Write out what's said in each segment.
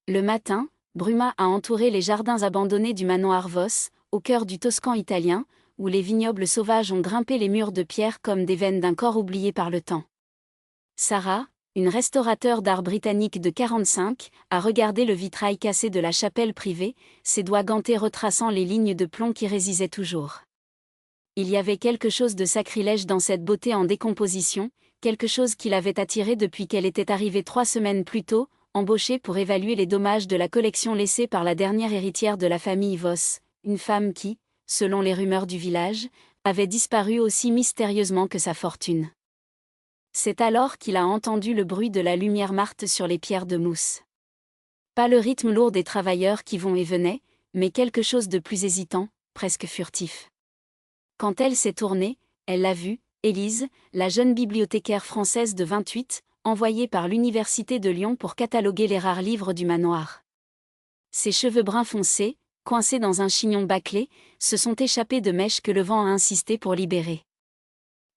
Le matin, Bruma a entouré les jardins abandonnés du manoir Voss, au cœur du Toscan italien, où les vignobles sauvages ont grimpé les murs de pierre comme des veines d'un corps oublié par le temps. Sarah, une restaurateur d'art britannique de 45, a regardé le vitrail cassé de la chapelle privée, ses doigts gantés retraçant les lignes de plomb qui résistaient toujours. Il y avait quelque chose de sacrilège dans cette beauté en décomposition, quelque chose qui l'avait attirée depuis qu'elle était arrivée 3 semaines plus tôt, embauchée pour évaluer les dommages de la collection laissée par la dernière héritière de la famille Voss, une femme qui, selon les rumeurs du village, avait disparu aussi mystérieusement que sa fortune. C'est alors qu'il a entendu le bruit de la lumière mate sur les pierres de mousse. Pas le rythme lourd des travailleurs qui vont et venaient, mais quelque chose de plus hésitant, presque furtif. Quand elle s'est tournée, elle l'a vue, Élise, la jeune bibliothécaire française de 28, envoyée par l'Université de Lyon pour cataloguer les rares livres du manoir. Ses cheveux bruns foncés, coincés dans un chignon bâclé, se sont échappés de mèches que le vent a insisté pour libérer.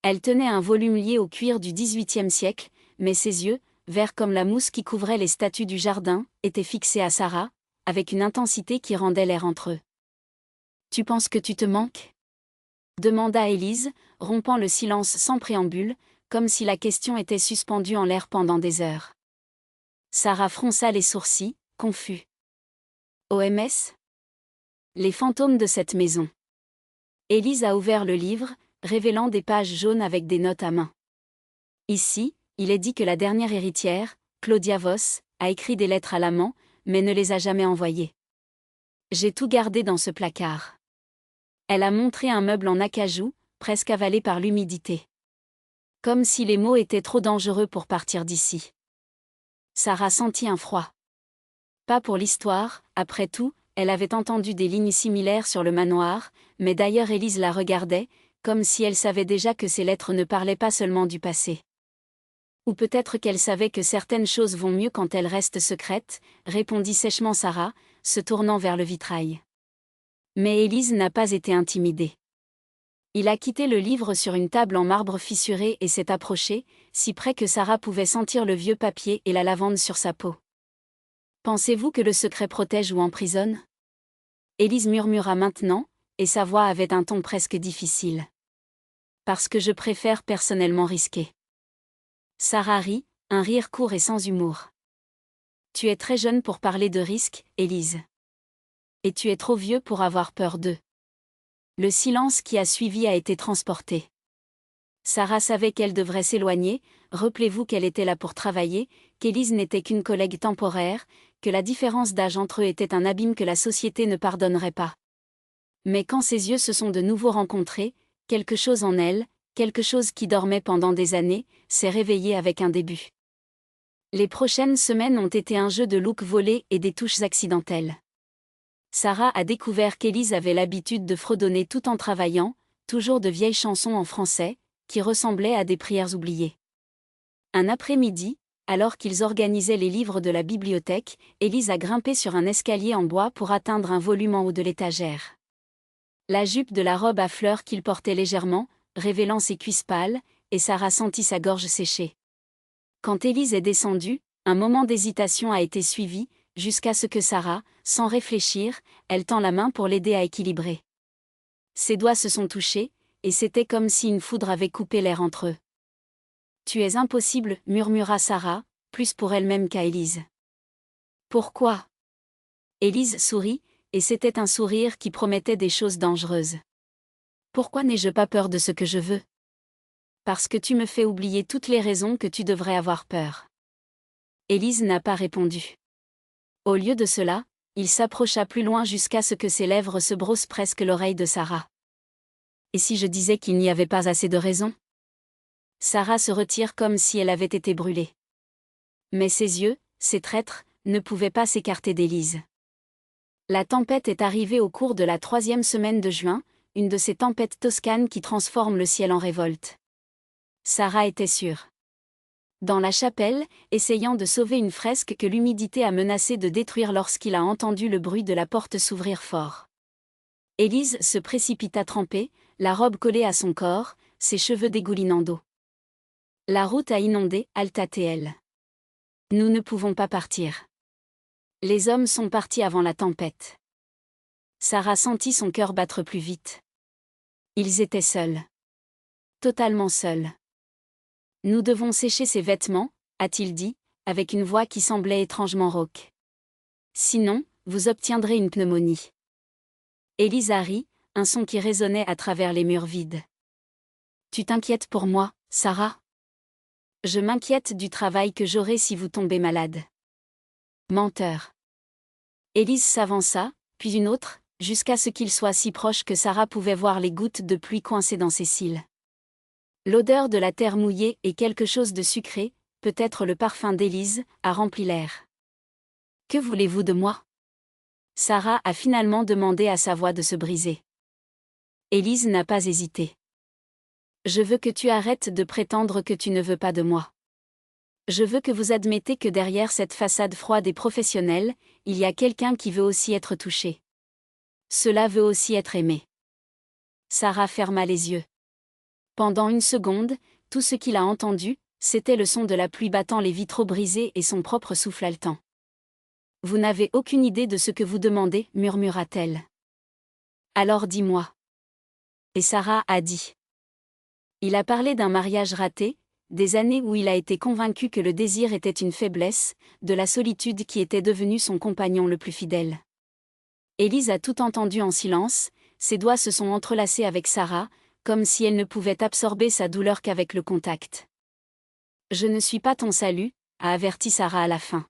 Elle tenait un volume lié au cuir du XVIIIe siècle, mais ses yeux, verts comme la mousse qui couvrait les statues du jardin, étaient fixés à Sarah, avec une intensité qui rendait l'air entre eux. « Tu penses que tu te manques ?» demanda Élise, rompant le silence sans préambule, comme si la question était suspendue en l'air pendant des heures. Sarah fronça les sourcils, confus. OMS ? Les fantômes de cette maison. Élise a ouvert le livre, révélant des pages jaunes avec des notes à main. Ici, il est dit que la dernière héritière, Claudia Voss, a écrit des lettres à l'amant, mais ne les a jamais envoyées. J'ai tout gardé dans ce placard. Elle a montré un meuble en acajou, presque avalé par l'humidité. Comme si les mots étaient trop dangereux pour partir d'ici. Sarah sentit un froid. Pas pour l'histoire, après tout, elle avait entendu des lignes similaires sur le manoir, mais d'ailleurs Élise la regardait, comme si elle savait déjà que ces lettres ne parlaient pas seulement du passé. Ou peut-être qu'elle savait que certaines choses vont mieux quand elles restent secrètes, répondit sèchement Sarah, se tournant vers le vitrail. Mais Élise n'a pas été intimidée. Il a quitté le livre sur une table en marbre fissuré et s'est approché, si près que Sarah pouvait sentir le vieux papier et la lavande sur sa peau. Pensez-vous que le secret protège ou emprisonne ? Élise murmura maintenant, et sa voix avait un ton presque difficile. Parce que je préfère personnellement risquer. Sarah rit, un rire court et sans humour. Tu es très jeune pour parler de risque, Élise. Et tu es trop vieux pour avoir peur d'eux. Le silence qui a suivi a été transporté. Sarah savait qu'elle devrait s'éloigner, rappelez-vous qu'elle était là pour travailler, qu'Élise n'était qu'une collègue temporaire, que la différence d'âge entre eux était un abîme que la société ne pardonnerait pas. Mais quand ses yeux se sont de nouveau rencontrés, quelque chose en elle, quelque chose qui dormait pendant des années, s'est réveillé avec un début. Les prochaines semaines ont été un jeu de look volé et des touches accidentelles. Sarah a découvert qu'Élise avait l'habitude de fredonner tout en travaillant, toujours de vieilles chansons en français, qui ressemblaient à des prières oubliées. Un après-midi, alors qu'ils organisaient les livres de la bibliothèque, Élise a grimpé sur un escalier en bois pour atteindre un volume en haut de l'étagère. La jupe de la robe à fleurs qu'il portait légèrement, révélant ses cuisses pâles, et Sarah sentit sa gorge sécher. Quand Élise est descendue, un moment d'hésitation a été suivi, jusqu'à ce que Sarah, sans réfléchir, elle tend la main pour l'aider à équilibrer. Ses doigts se sont touchés, et c'était comme si une foudre avait coupé l'air entre eux. « Tu es impossible, murmura Sarah, plus pour elle-même qu'à Élise. « Pourquoi ?» Élise sourit, et c'était un sourire qui promettait des choses dangereuses. « Pourquoi n'ai-je pas peur de ce que je veux ? Parce que tu me fais oublier toutes les raisons que tu devrais avoir peur. » Élise n'a pas répondu. Au lieu de cela, il s'approcha plus loin jusqu'à ce que ses lèvres se brossent presque l'oreille de Sarah. « Et si je disais qu'il n'y avait pas assez de raisons ?» Sarah se retire comme si elle avait été brûlée. Mais ses yeux, ces traîtres, ne pouvaient pas s'écarter d'Élise. La tempête est arrivée au cours de la 3e semaine de juin, une de ces tempêtes toscanes qui transforment le ciel en révolte. Sarah était sûre. Dans la chapelle, essayant de sauver une fresque que l'humidité a menacé de détruire lorsqu'il a entendu le bruit de la porte s'ouvrir fort. Élise se précipita trempée, la robe collée à son corps, ses cheveux dégoulinant d'eau. La route a inondé, halta-t-elle. Nous ne pouvons pas partir. Les hommes sont partis avant la tempête. Sarah sentit son cœur battre plus vite. Ils étaient seuls. Totalement seuls. Nous devons sécher ses vêtements, a-t-il dit, avec une voix qui semblait étrangement rauque. Sinon, vous obtiendrez une pneumonie. Élise rit, un son qui résonnait à travers les murs vides. Tu t'inquiètes pour moi, Sarah? Je m'inquiète du travail que j'aurai si vous tombez malade. Menteur. Élise s'avança, puis une autre, jusqu'à ce qu'il soit si proche que Sarah pouvait voir les gouttes de pluie coincées dans ses cils. L'odeur de la terre mouillée et quelque chose de sucré, peut-être le parfum d'Élise, a rempli l'air. Que voulez-vous de moi? Sarah a finalement demandé à sa voix de se briser. Élise n'a pas hésité. Je veux que tu arrêtes de prétendre que tu ne veux pas de moi. Je veux que vous admettez que derrière cette façade froide et professionnelle, il y a quelqu'un qui veut aussi être touché. Cela veut aussi être aimé. Sarah ferma les yeux. Pendant une seconde, tout ce qu'il a entendu, c'était le son de la pluie battant les vitraux brisés et son propre souffle haletant. Vous n'avez aucune idée de ce que vous demandez, murmura-t-elle. Alors dis-moi. Et Sarah a dit. Il a parlé d'un mariage raté, des années où il a été convaincu que le désir était une faiblesse, de la solitude qui était devenue son compagnon le plus fidèle. Élise a tout entendu en silence, ses doigts se sont entrelacés avec Sarah, comme si elle ne pouvait absorber sa douleur qu'avec le contact. Je ne suis pas ton salut, a averti Sarah à la fin.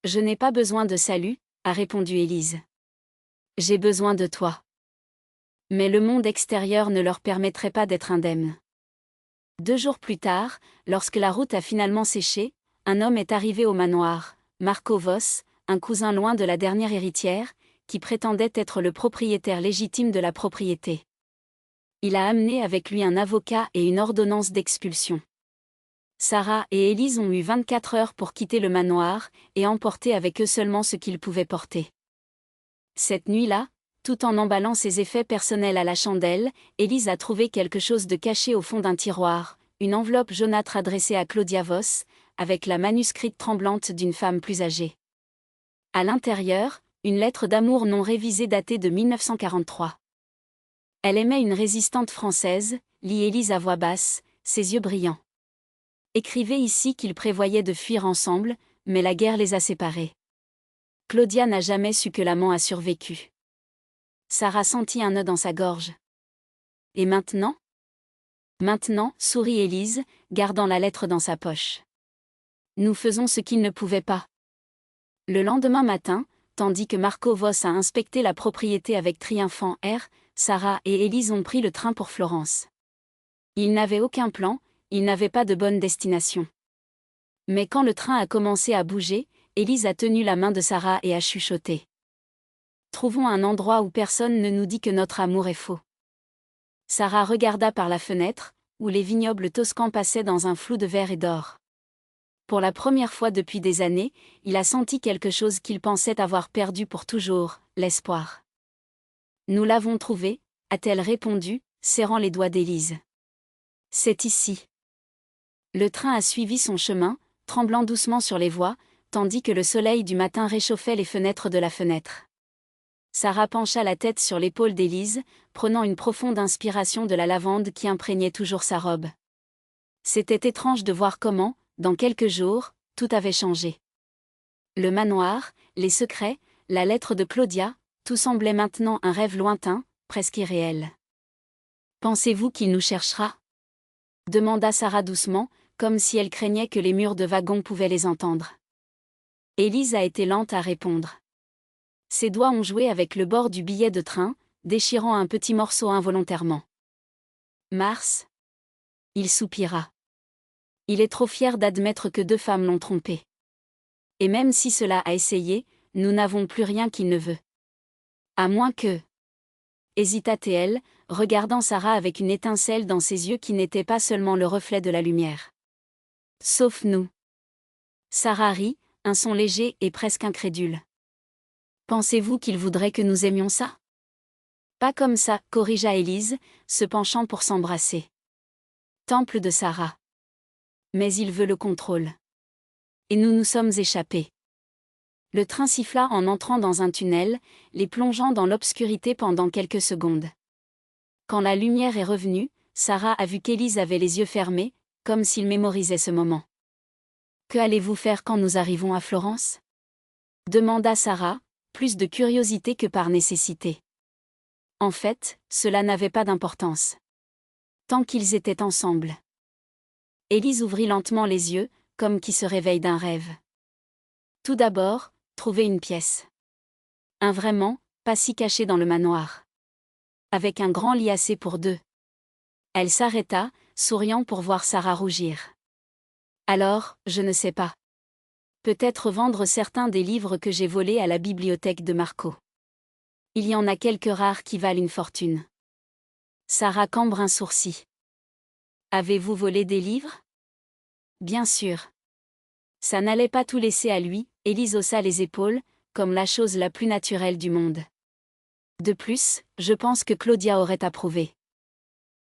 Je n'ai pas besoin de salut, a répondu Élise. J'ai besoin de toi. Mais le monde extérieur ne leur permettrait pas d'être indemnes. 2 jours plus tard, lorsque la route a finalement séché, un homme est arrivé au manoir, Marco Voss, un cousin loin de la dernière héritière, qui prétendait être le propriétaire légitime de la propriété. Il a amené avec lui un avocat et une ordonnance d'expulsion. Sarah et Élise ont eu 24 heures pour quitter le manoir et emporter avec eux seulement ce qu'ils pouvaient porter. Cette nuit-là, tout en emballant ses effets personnels à la chandelle, Élise a trouvé quelque chose de caché au fond d'un tiroir, une enveloppe jaunâtre adressée à Claudia Voss, avec la manuscrite tremblante d'une femme plus âgée. À l'intérieur, une lettre d'amour non révisée datée de 1943. Elle aimait une résistante française, lit Élise à voix basse, ses yeux brillants. Écrivez ici qu'ils prévoyaient de fuir ensemble, mais la guerre les a séparés. Claudia n'a jamais su que l'amant a survécu. Sarah sentit un nœud dans sa gorge. Et maintenant? Maintenant, sourit Élise, gardant la lettre dans sa poche. Nous faisons ce qu'ils ne pouvaient pas. Le lendemain matin, tandis que Marco Voss a inspecté la propriété avec triomphant air, Sarah et Élise ont pris le train pour Florence. Ils n'avaient aucun plan, ils n'avaient pas de bonne destination. Mais quand le train a commencé à bouger, Élise a tenu la main de Sarah et a chuchoté. Trouvons un endroit où personne ne nous dit que notre amour est faux. Sarah regarda par la fenêtre, où les vignobles toscans passaient dans un flou de vert et d'or. Pour la première fois depuis des années, il a senti quelque chose qu'il pensait avoir perdu pour toujours, l'espoir. Nous l'avons trouvé, a-t-elle répondu, serrant les doigts d'Élise. C'est ici. Le train a suivi son chemin, tremblant doucement sur les voies, tandis que le soleil du matin réchauffait les fenêtres de la fenêtre. Sarah pencha la tête sur l'épaule d'Élise, prenant une profonde inspiration de la lavande qui imprégnait toujours sa robe. C'était étrange de voir comment, dans quelques jours, tout avait changé. Le manoir, les secrets, la lettre de Claudia, tout semblait maintenant un rêve lointain, presque irréel. « Pensez-vous qu'il nous cherchera ?» demanda Sarah doucement, comme si elle craignait que les murs de wagon pouvaient les entendre. Élise a été lente à répondre. Ses doigts ont joué avec le bord du billet de train, déchirant un petit morceau involontairement. Mars. Il soupira. Il est trop fier d'admettre que 2 femmes l'ont trompé. Et même si cela a essayé, nous n'avons plus rien qu'il ne veut. À moins que... hésita-t-elle, regardant Sarah avec une étincelle dans ses yeux qui n'était pas seulement le reflet de la lumière. Sauf nous. Sarah rit, un son léger et presque incrédule. Pensez-vous qu'il voudrait que nous aimions ça? Pas comme ça, corrigea Élise, se penchant pour s'embrasser. Temple de Sarah. Mais il veut le contrôle. Et nous nous sommes échappés. Le train siffla en entrant dans un tunnel, les plongeant dans l'obscurité pendant quelques secondes. Quand la lumière est revenue, Sarah a vu qu'Élise avait les yeux fermés, comme s'il mémorisait ce moment. « Que allez-vous faire quand nous arrivons à Florence ?» demanda Sarah, plus de curiosité que par nécessité. En fait, cela n'avait pas d'importance. Tant qu'ils étaient ensemble. Élise ouvrit lentement les yeux, comme qui se réveille d'un rêve. Tout d'abord, trouver une pièce. Un vraiment, pas si caché dans le manoir. Avec un grand lit assez pour deux. Elle s'arrêta, souriant pour voir Sarah rougir. Alors, je ne sais pas. Peut-être vendre certains des livres que j'ai volés à la bibliothèque de Marco. Il y en a quelques rares qui valent une fortune. Sarah cambre un sourcil. Avez-vous volé des livres ? Bien sûr. Ça n'allait pas tout laisser à lui, Élise haussa les épaules, comme la chose la plus naturelle du monde. De plus, je pense que Claudia aurait approuvé.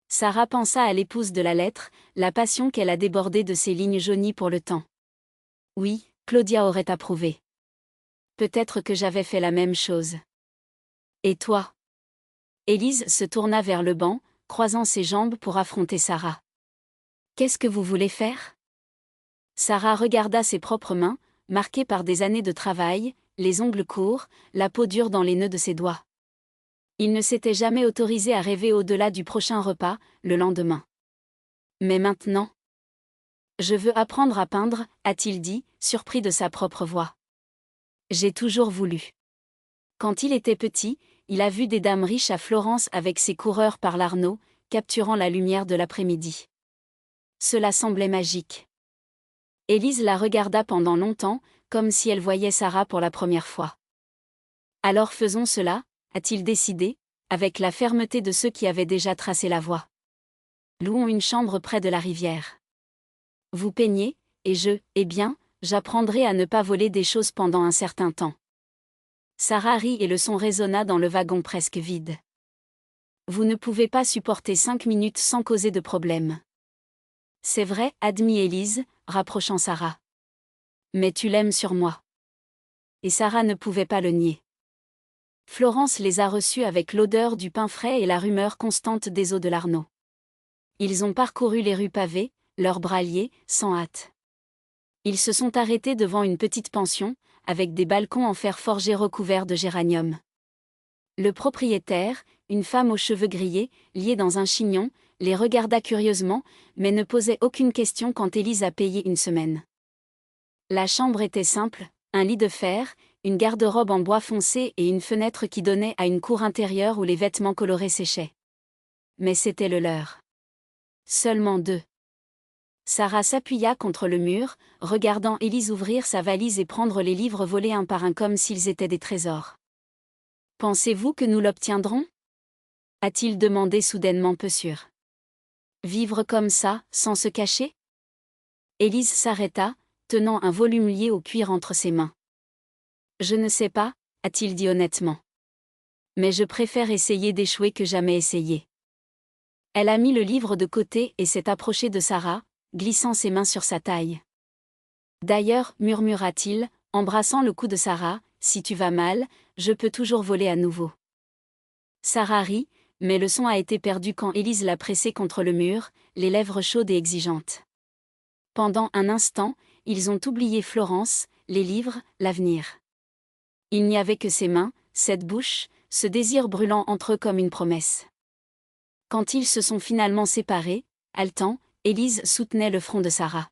Sarah pensa à l'épouse de la lettre, la passion qu'elle a débordée de ses lignes jaunies pour le temps. Oui, Claudia aurait approuvé. Peut-être que j'avais fait la même chose. Et toi ? Élise se tourna vers le banc, croisant ses jambes pour affronter Sarah. Qu'est-ce que vous voulez faire ? Sarah regarda ses propres mains, marquées par des années de travail, les ongles courts, la peau dure dans les nœuds de ses doigts. Il ne s'était jamais autorisé à rêver au-delà du prochain repas, le lendemain. Mais maintenant ? Je veux apprendre à peindre, a-t-il dit, surpris de sa propre voix. J'ai toujours voulu. Quand il était petit, il a vu des dames riches à Florence avec ses coureurs par l'Arno, capturant la lumière de l'après-midi. Cela semblait magique. Élise la regarda pendant longtemps, comme si elle voyait Sarah pour la première fois. Alors faisons cela, a-t-il décidé, avec la fermeté de ceux qui avaient déjà tracé la voie. Louons une chambre près de la rivière. Vous peignez, et eh bien, j'apprendrai à ne pas voler des choses pendant un certain temps. Sarah rit et le son résonna dans le wagon presque vide. Vous ne pouvez pas supporter 5 minutes sans causer de problème. C'est vrai, admit Élise, rapprochant Sarah. Mais tu l'aimes sur moi. Et Sarah ne pouvait pas le nier. Florence les a reçus avec l'odeur du pain frais et la rumeur constante des eaux de l'Arno. Ils ont parcouru les rues pavées, leurs bras liés, sans hâte. Ils se sont arrêtés devant une petite pension, avec des balcons en fer forgé recouverts de géranium. Le propriétaire, une femme aux cheveux grillés, liée dans un chignon, les regarda curieusement, mais ne posait aucune question quand Élise a payé une semaine. La chambre était simple, un lit de fer, une garde-robe en bois foncé et une fenêtre qui donnait à une cour intérieure où les vêtements colorés séchaient. Mais c'était le leur. Seulement 2. Sarah s'appuya contre le mur, regardant Élise ouvrir sa valise et prendre les livres volés un par un comme s'ils étaient des trésors. « Pensez-vous que nous l'obtiendrons » a-t-il demandé soudainement peu sûr. « Vivre comme ça, sans se cacher » Élise s'arrêta, tenant un volume lié au cuir entre ses mains. « Je ne sais pas, » a-t-il dit honnêtement. « Mais je préfère essayer d'échouer que jamais essayer. » Elle a mis le livre de côté et s'est approchée de Sarah, glissant ses mains sur sa taille. « D'ailleurs, murmura-t-il, embrassant le cou de Sarah, si tu vas mal, je peux toujours voler à nouveau. » Sarah rit, mais le son a été perdu quand Élise l'a pressée contre le mur, les lèvres chaudes et exigeantes. Pendant un instant, ils ont oublié Florence, les livres, l'avenir. Il n'y avait que ses mains, cette bouche, ce désir brûlant entre eux comme une promesse. Quand ils se sont finalement séparés, haletant, Élise soutenait le front de Sarah.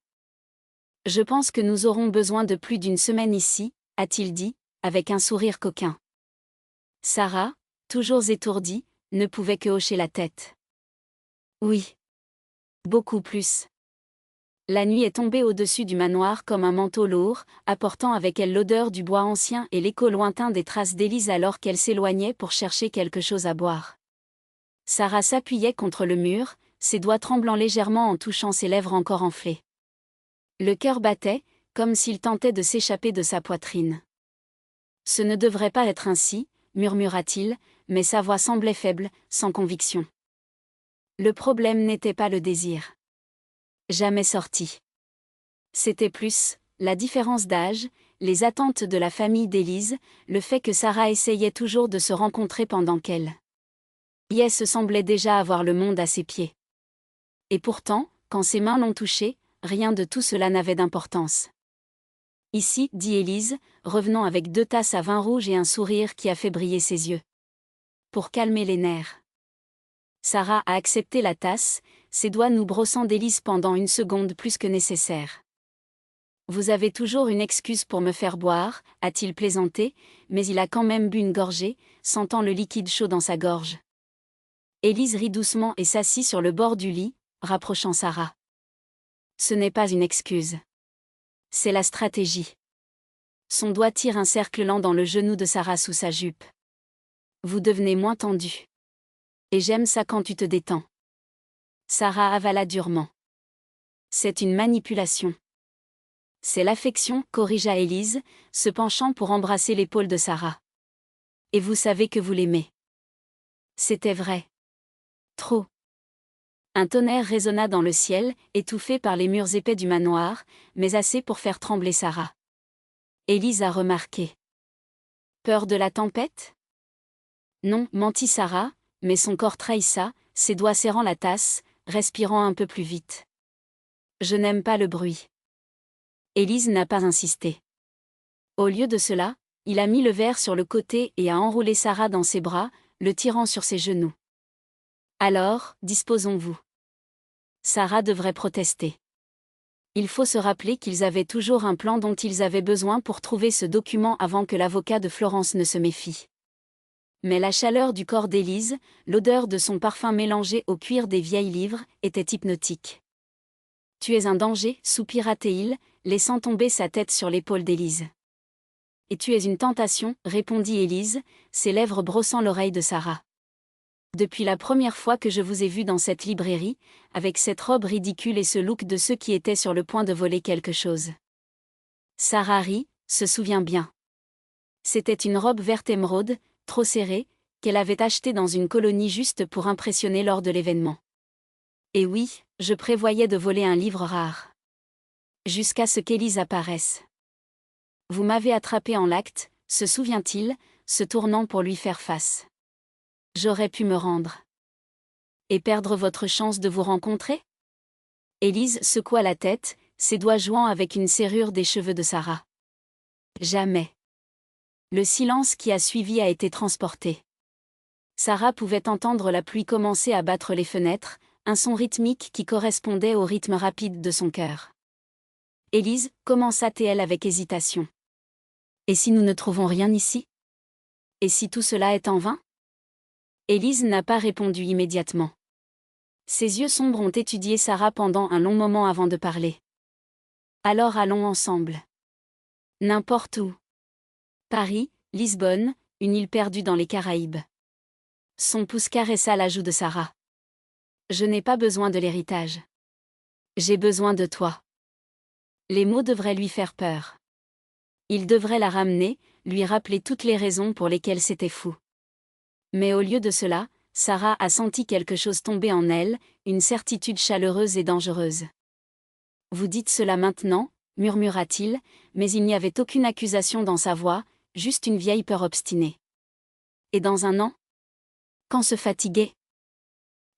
« Je pense que nous aurons besoin de plus d'une semaine ici, » a-t-il dit, avec un sourire coquin. Sarah, toujours étourdie, ne pouvait que hocher la tête. Oui. Beaucoup plus. La nuit est tombée au-dessus du manoir comme un manteau lourd, apportant avec elle l'odeur du bois ancien et l'écho lointain des traces d'Élise alors qu'elle s'éloignait pour chercher quelque chose à boire. Sarah s'appuyait contre le mur, ses doigts tremblant légèrement en touchant ses lèvres encore enflées. Le cœur battait, comme s'il tentait de s'échapper de sa poitrine. « Ce ne devrait pas être ainsi, » murmura-t-il, mais sa voix semblait faible, sans conviction. Le problème n'était pas le désir. Jamais sorti. C'était plus, la différence d'âge, les attentes de la famille d'Élise, le fait que Sarah essayait toujours de se rencontrer pendant qu'elle se semblait déjà avoir le monde à ses pieds. Et pourtant, quand ses mains l'ont touché, rien de tout cela n'avait d'importance. Ici, dit Élise, revenant avec 2 tasses à vin rouge et un sourire qui a fait briller ses yeux. Pour calmer les nerfs. Sarah a accepté la tasse, ses doigts nous brossant d'Élise pendant 1 seconde plus que nécessaire. Vous avez toujours une excuse pour me faire boire, a-t-il plaisanté, mais il a quand même bu une gorgée, sentant le liquide chaud dans sa gorge. Élise rit doucement et s'assit sur le bord du lit, rapprochant Sarah. Ce n'est pas une excuse. C'est la stratégie. Son doigt tire un cercle lent dans le genou de Sarah sous sa jupe. Vous devenez moins tendu. Et j'aime ça quand tu te détends. Sarah avala durement. C'est une manipulation. C'est l'affection, corrigea Élise, se penchant pour embrasser l'épaule de Sarah. Et vous savez que vous l'aimez. C'était vrai. Trop. Un tonnerre résonna dans le ciel, étouffé par les murs épais du manoir, mais assez pour faire trembler Sarah. Élise a remarqué. Peur de la tempête ? Non, mentit Sarah, mais son corps trahissa, ses doigts serrant la tasse, respirant un peu plus vite. Je n'aime pas le bruit. Élise n'a pas insisté. Au lieu de cela, il a mis le verre sur le côté et a enroulé Sarah dans ses bras, le tirant sur ses genoux. Alors, disposons-vous. Sarah devrait protester. Il faut se rappeler qu'ils avaient toujours un plan dont ils avaient besoin pour trouver ce document avant que l'avocat de Florence ne se méfie. Mais la chaleur du corps d'Élise, l'odeur de son parfum mélangé au cuir des vieilles livres, était hypnotique. Tu es un danger, soupira Théil, laissant tomber sa tête sur l'épaule d'Élise. Et tu es une tentation, répondit Élise, ses lèvres brossant l'oreille de Sarah. Depuis la première fois que je vous ai vu dans cette librairie, avec cette robe ridicule et ce look de ceux qui étaient sur le point de voler quelque chose. Sarah rit, se souvient bien. C'était une robe verte émeraude, trop serrée, qu'elle avait achetée dans une colonie juste pour impressionner lors de l'événement. Et oui, je prévoyais de voler un livre rare. Jusqu'à ce qu'Élise apparaisse. Vous m'avez attrapé en l'acte, se souvient-il, se tournant pour lui faire face. J'aurais pu me rendre. Et perdre votre chance de vous rencontrer ? Élise secoua la tête, ses doigts jouant avec une serrure des cheveux de Sarah. Jamais. Le silence qui a suivi a été transporté. Sarah pouvait entendre la pluie commencer à battre les fenêtres, un son rythmique qui correspondait au rythme rapide de son cœur. Élise, commença-t-elle avec hésitation. Et si nous ne trouvons rien ici ? Et si tout cela est en vain ? Élise n'a pas répondu immédiatement. Ses yeux sombres ont étudié Sarah pendant un long moment avant de parler. Alors allons ensemble. N'importe où. Paris, Lisbonne, une île perdue dans les Caraïbes. Son pouce caressa la joue de Sarah. Je n'ai pas besoin de l'héritage. J'ai besoin de toi. Les mots devraient lui faire peur. Il devrait la ramener, lui rappeler toutes les raisons pour lesquelles c'était fou. Mais au lieu de cela, Sarah a senti quelque chose tomber en elle, une certitude chaleureuse et dangereuse. Vous dites cela maintenant, murmura-t-il, mais il n'y avait aucune accusation dans sa voix, juste une vieille peur obstinée. Et dans 1 an ? Quand se fatiguer ?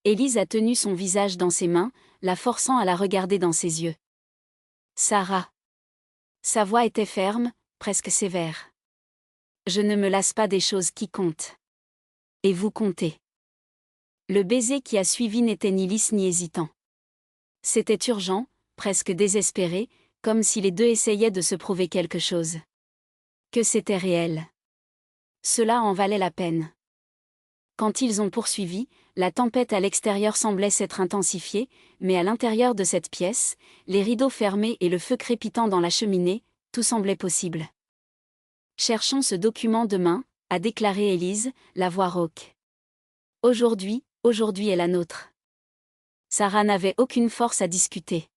Élise a tenu son visage dans ses mains, la forçant à la regarder dans ses yeux. Sarah. Sa voix était ferme, presque sévère. Je ne me lasse pas des choses qui comptent. Et vous comptez. Le baiser qui a suivi n'était ni lisse ni hésitant. C'était urgent, presque désespéré, comme si les deux essayaient de se prouver quelque chose. Que c'était réel. Cela en valait la peine. Quand ils ont poursuivi, la tempête à l'extérieur semblait s'être intensifiée, mais à l'intérieur de cette pièce, les rideaux fermés et le feu crépitant dans la cheminée, tout semblait possible. Cherchons ce document demain, a déclaré Élise, la voix rauque. Aujourd'hui est la nôtre. Sarah n'avait aucune force à discuter.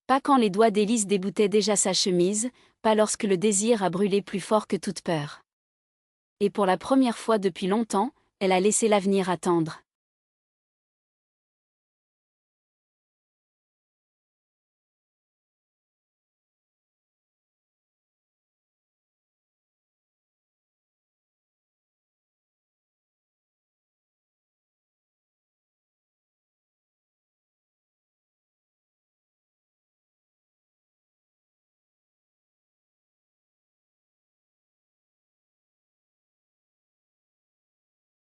Pas quand les doigts d'Élise déboutaient déjà sa chemise, pas lorsque le désir a brûlé plus fort que toute peur. Et pour la première fois depuis longtemps, elle a laissé l'avenir attendre.